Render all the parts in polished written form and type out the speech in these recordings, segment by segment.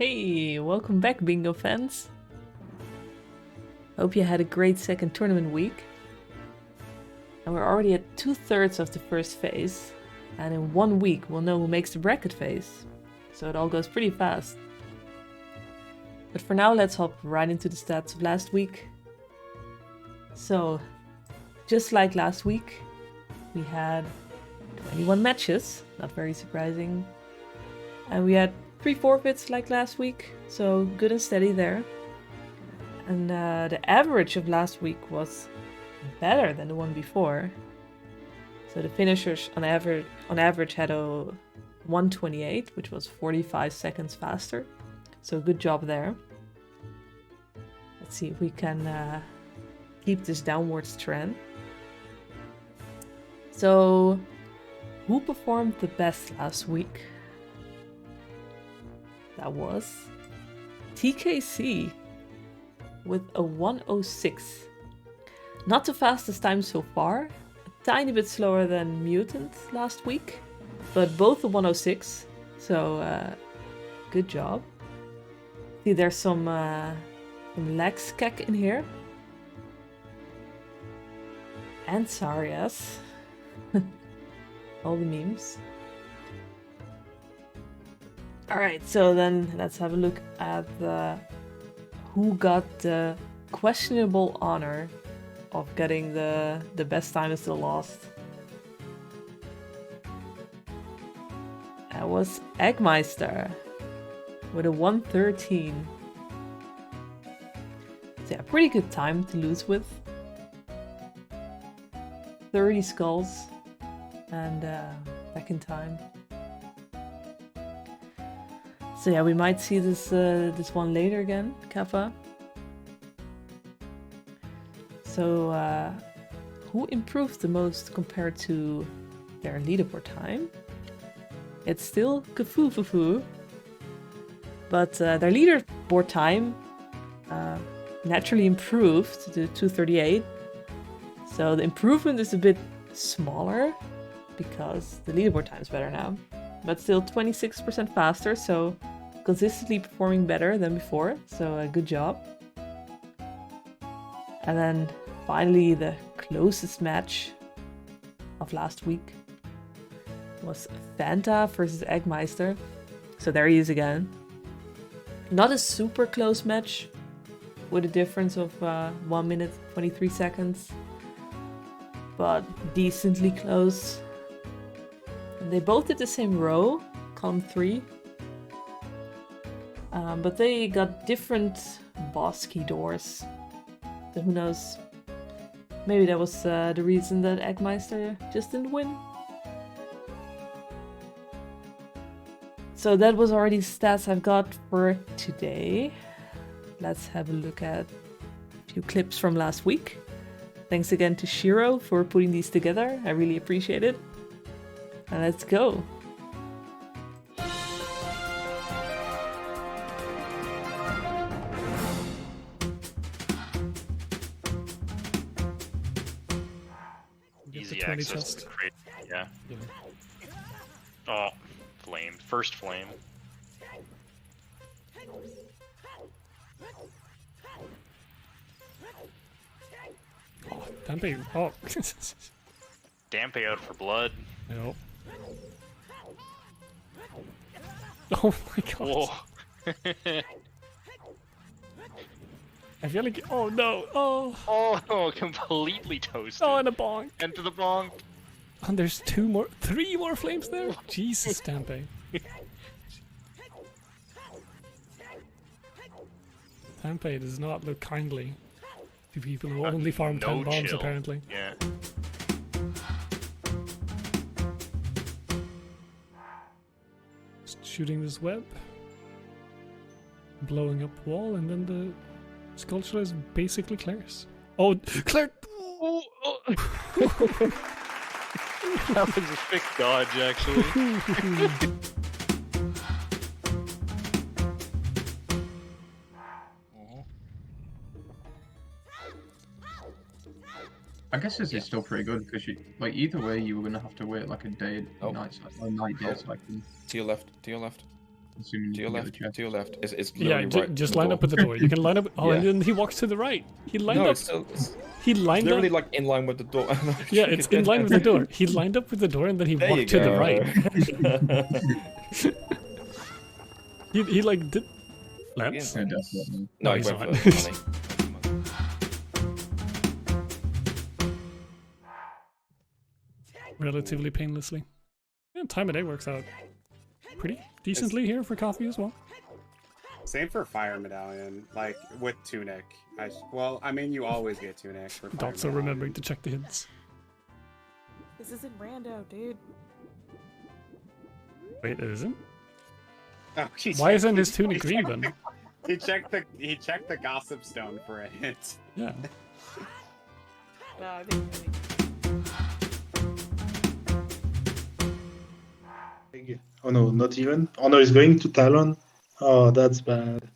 Hey, welcome back, Bingo fans. Hope you had a great second tournament week. And we're already at 2/3 of the first phase. And in 1 week, we'll know who makes the bracket phase. So it all goes pretty fast. But for now, let's hop right into the stats of last week. So, just like last week, we had 21 matches, not very surprising. And we had 3 forfeits like last week, so good and steady there. And the average of last week was better than the one before. So the finishers on average had a 1:28, which was 45 seconds faster. So good job there. Let's see if we can keep this downwards trend. So, who performed the best last week? That was TKC with a 1:06. Not the fastest time so far, a tiny bit slower than Mutant last week, but both a 1:06, so good job. See, there's some lag skek in here. And Sarias. All the memes. Alright, so then let's have a look at who got the questionable honor of getting the best time is still lost. That was Eggmeister with a 1:13. So yeah, pretty good time to lose with. 30 skulls and back in time. So yeah, we might see this one later again, Kappa. So who improved the most compared to their leaderboard time? It's still Kafufufu, but their leaderboard time naturally improved to 2:38. So the improvement is a bit smaller because the leaderboard time is better now, but still 26% faster, so consistently performing better than before, so good job. And then finally the closest match of last week was Fanta versus Eggmeister. So there he is again. Not a super close match with a difference of 1 minute 23 seconds, but decently close. And they both did the same row, column 3. But they got different boss key doors. So who knows? Maybe that was the reason that Eggmeister just didn't win. So that was already the stats I've got for today. Let's have a look at a few clips from last week. Thanks again to Shiro for putting these together. I really appreciate it. And let's go. Easy access to the crate. Yeah. Oh, flame. First flame. Oh, Dampe. Oh. Dampe out for blood. No. Oh my god. Whoa. I feel like. Oh no. Oh. Oh, completely toasted. Oh, and a bonk. Into the bonk. And there's 3 more flames there? Jesus, Dampe. Dampe does not look kindly to people who only farm 10 bombs, chill. apparently. Yeah. Just shooting this web. Blowing up wall, and then the sculpture is basically Claire's. Oh, Claire! Oh, oh. That was a thick dodge, actually. I guess this is still pretty good because like either way you were gonna have to wait like a day, night, cycle. To your left, to your left. assuming To you your can get the left. chest. To your left. It's Yeah, literally right. just the line door. up with the door. You can line up. Oh, and Yeah. then he walks to the right. He lined No, up. it's still. He It's lined literally up. like in line with the door. Yeah, it's in line with the door. He lined up with the door and then he There you walked to the go. right. He like did. Lance? Yeah, definitely. No, No, he he's went not. for money. Relatively painlessly. Yeah, time of day works out pretty decently here for coffee as well. Same for Fire Medallion, like with Tunic. Well, I mean, you always get Tunic for Fire Also Medallion. remembering to check the hints. This isn't rando, dude. Wait, it isn't? Oh, he Why checked- isn't his he tunic green checked then? He checked the Gossip Stone for a hint. Yeah. No, I think Oh no, not even. Oh no, he's going to Talon. Oh, that's bad.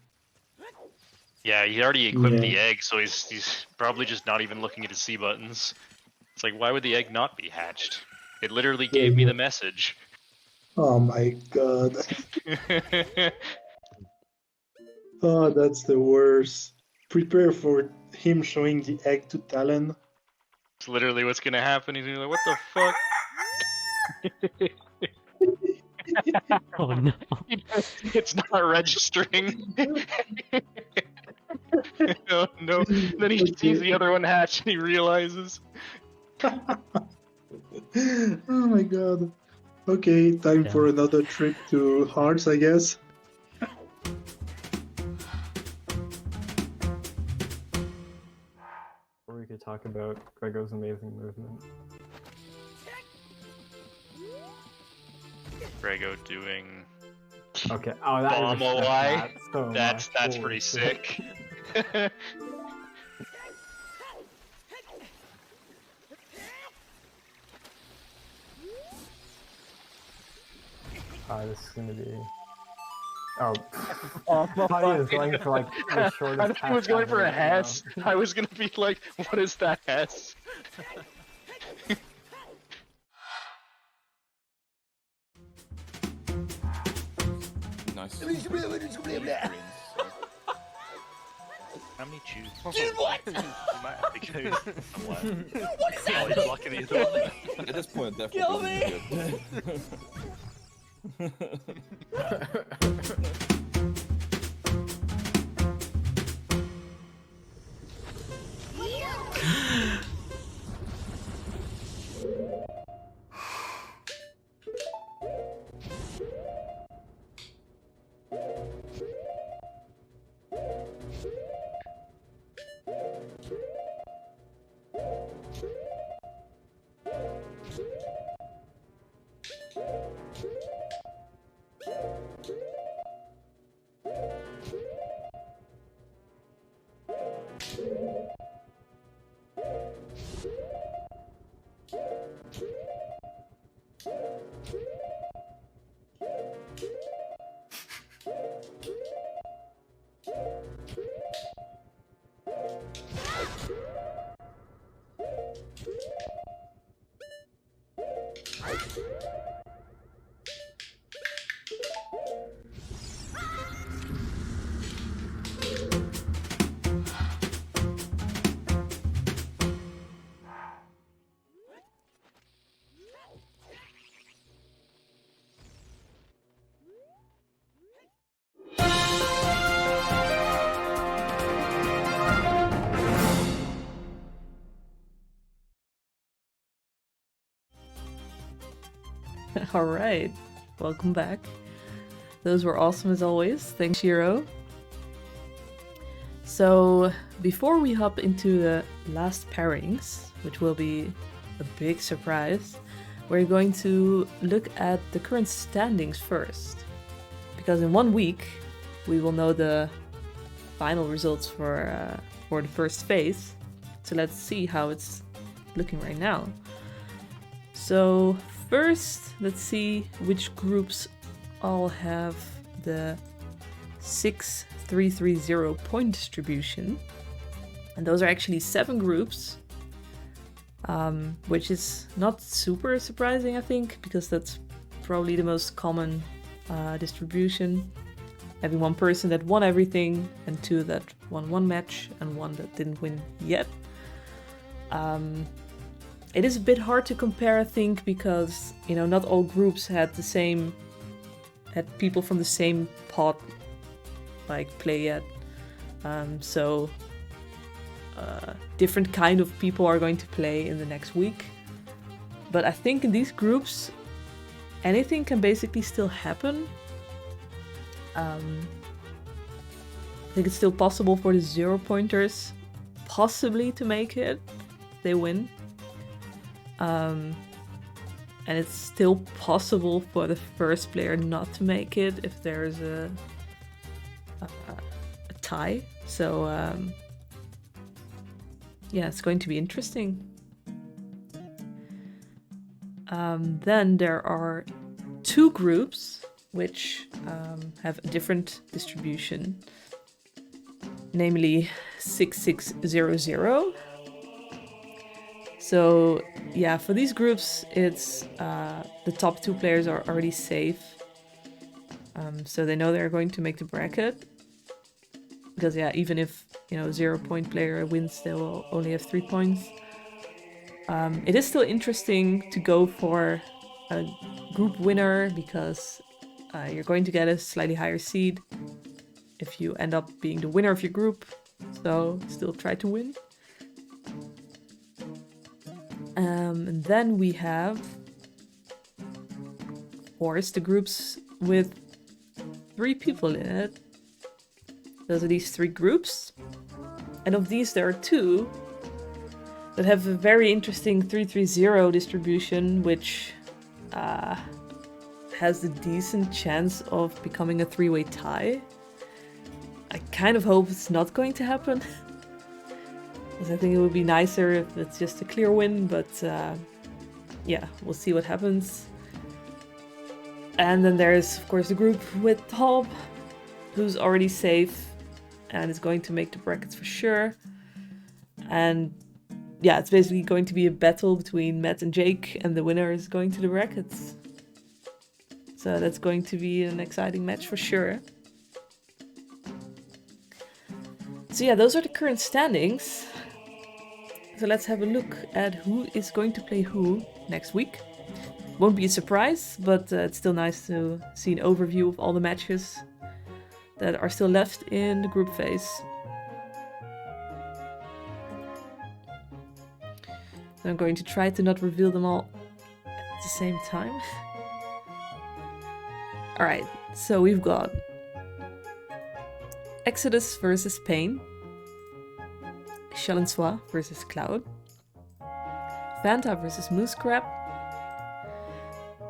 Yeah, he already equipped the Yeah. egg, so he's probably just not even looking at his C buttons. It's like, why would the egg not be hatched? It literally gave me the message. Oh my god. Oh, that's the worst. Prepare for him showing the egg to Talon. It's literally what's gonna happen. He's gonna be like, what the fuck? Oh no. It's not registering. Oh no. Then he sees the other one hatch and he realizes. Oh my god. Okay, time for another trip to Hearts, I guess. Or we could talk about Grego's amazing movement. Grego doing Okay. Oh, that bomb is OI. so That's much. pretty Holy sick. This is gonna be. Oh, I thought he was going for like the shortest. I thought he was path going for ever, a you know? Hess. I was gonna be like, what is that Hess? Nice. How many choose? Dude, what? You might have to go somewhere. What is that? Oh, he's blocking the other one. At this point, it definitely Kill doesn't Alright, welcome back. Those were awesome as always. Thanks, Shiro. So, before we hop into the last pairings, which will be a big surprise, we're going to look at the current standings first. Because in 1 week, we will know the final results for the first phase. So let's see how it's looking right now. So first, let's see which groups all have the 6330 point distribution. And those are actually 7 groups, which is not super surprising, I think, because that's probably the most common distribution. Having one person that won everything, and 2 that won 1 match, and 1 that didn't win yet. It is a bit hard to compare, I think, because, you know, not all groups had people from the same pot, like, play yet. So different kind of people are going to play in the next week. But I think in these groups, anything can basically still happen. I think it's still possible for the 0-pointers possibly to make it. They win. And it's still possible for the first player not to make it if there's a tie. So yeah, it's going to be interesting. Then there are 2 groups which have a different distribution, namely 6600. So yeah, for these groups, it's the top 2 players are already safe, so they know they're going to make the bracket. Because yeah, even if, you know, 0-point player wins, they will only have 3 points. It is still interesting to go for a group winner because you're going to get a slightly higher seed if you end up being the winner of your group. So still try to win. And then we have, of course, the groups with 3 people in it. Those are these 3 groups. And of these, there are 2 that have a very interesting 3-3-0 distribution, which has a decent chance of becoming a 3-way tie. I kind of hope it's not going to happen. Because I think it would be nicer if it's just a clear win, but yeah, we'll see what happens. And then there's, of course, the group with Hob, who's already safe and is going to make the brackets for sure. And yeah, it's basically going to be a battle between Matt and Jake, and the winner is going to the brackets. So that's going to be an exciting match for sure. So yeah, those are the current standings. So let's have a look at who is going to play who next week. Won't be a surprise, but it's still nice to see an overview of all the matches that are still left in the group phase. So I'm going to try to not reveal them all at the same time. Alright, so we've got Exodus versus Pain, Chalensois versus Cloud, Fanta versus Moose Crab,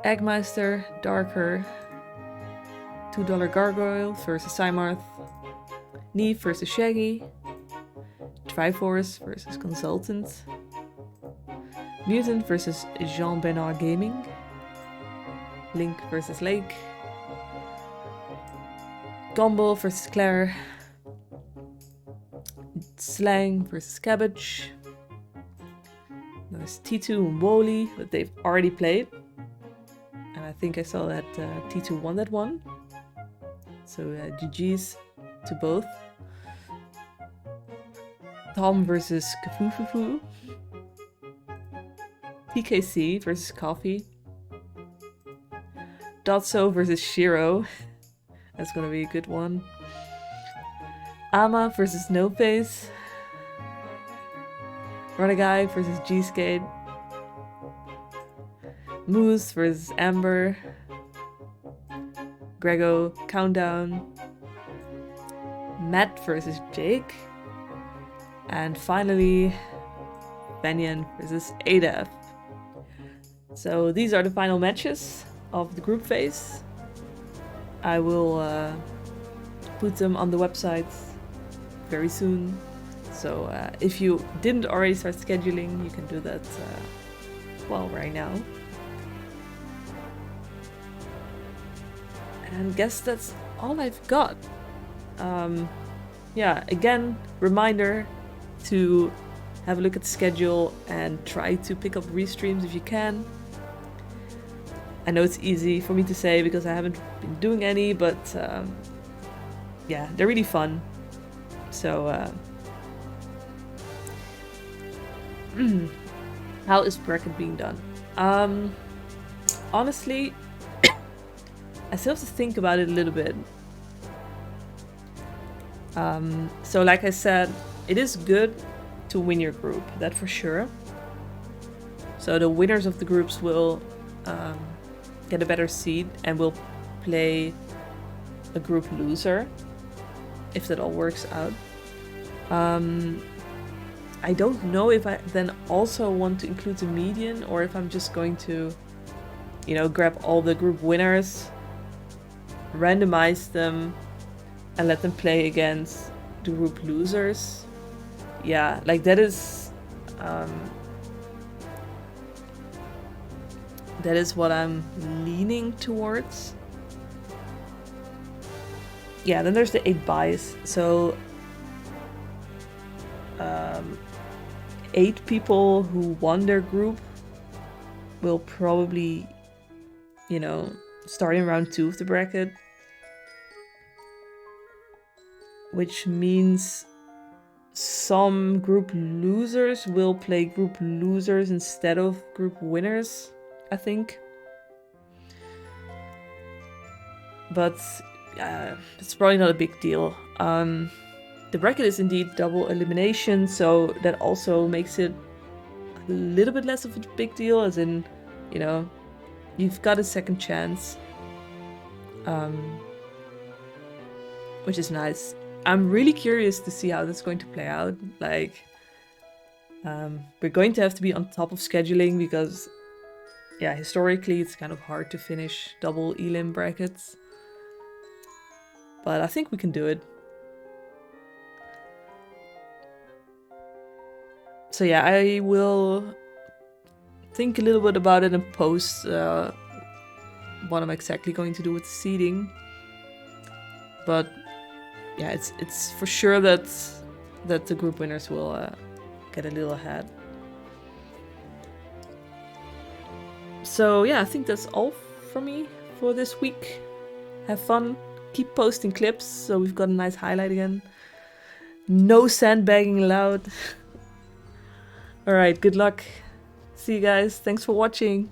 Eggmeister, Darker, $2 Gargoyle versus Cymarth, Neve versus Shaggy, Triforce versus Consultant, Mutant versus Jean Bernard Gaming, Link versus Lake, Gumball versus Claire, Slang versus Cabbage. There's T2 and Wooly, but they've already played. And I think I saw that T2 won that one. So GG's to both. Tom versus Kafufufu. PKC versus Coffee. Dotso versus Shiro. That's gonna be a good one. Ama versus No Face. Runaguy versus G-Skate. Moose versus Amber. Grego Countdown. Matt versus Jake. And finally, Banyan versus Adaf. So these are the final matches of the group phase. I will put them on the website very soon. So if you didn't already start scheduling, you can do that well right now. And guess that's all I've got. Yeah, again, reminder to have a look at the schedule and try to pick up restreams if you can. I know it's easy for me to say because I haven't been doing any, but yeah, they're really fun. So, how is bracket being done? Honestly, I still have to think about it a little bit. So like I said, it is good to win your group, that for sure. So the winners of the groups will get a better seed and will play a group loser, if that all works out. I don't know if I then also want to include the median or if I'm just going to, you know, grab all the group winners, randomize them, and let them play against the group losers. Yeah, like that is what I'm leaning towards. Yeah, then there's the 8 buys. So 8 people who won their group will probably, you know, start in round 2 of the bracket. Which means some group losers will play group losers instead of group winners, I think. But it's probably not a big deal. The bracket is indeed double elimination, so that also makes it a little bit less of a big deal, as in, you know, you've got a second chance. Which is nice. I'm really curious to see how that's going to play out. Like, we're going to have to be on top of scheduling because, yeah, historically it's kind of hard to finish double elim brackets. But I think we can do it. So yeah, I will think a little bit about it and post what I'm exactly going to do with the seeding. But yeah, it's for sure that the group winners will get a little ahead. So yeah, I think that's all from me for this week. Have fun. Keep posting clips so we've got a nice highlight again. No sandbagging allowed. Alright, good luck. See you guys. Thanks for watching.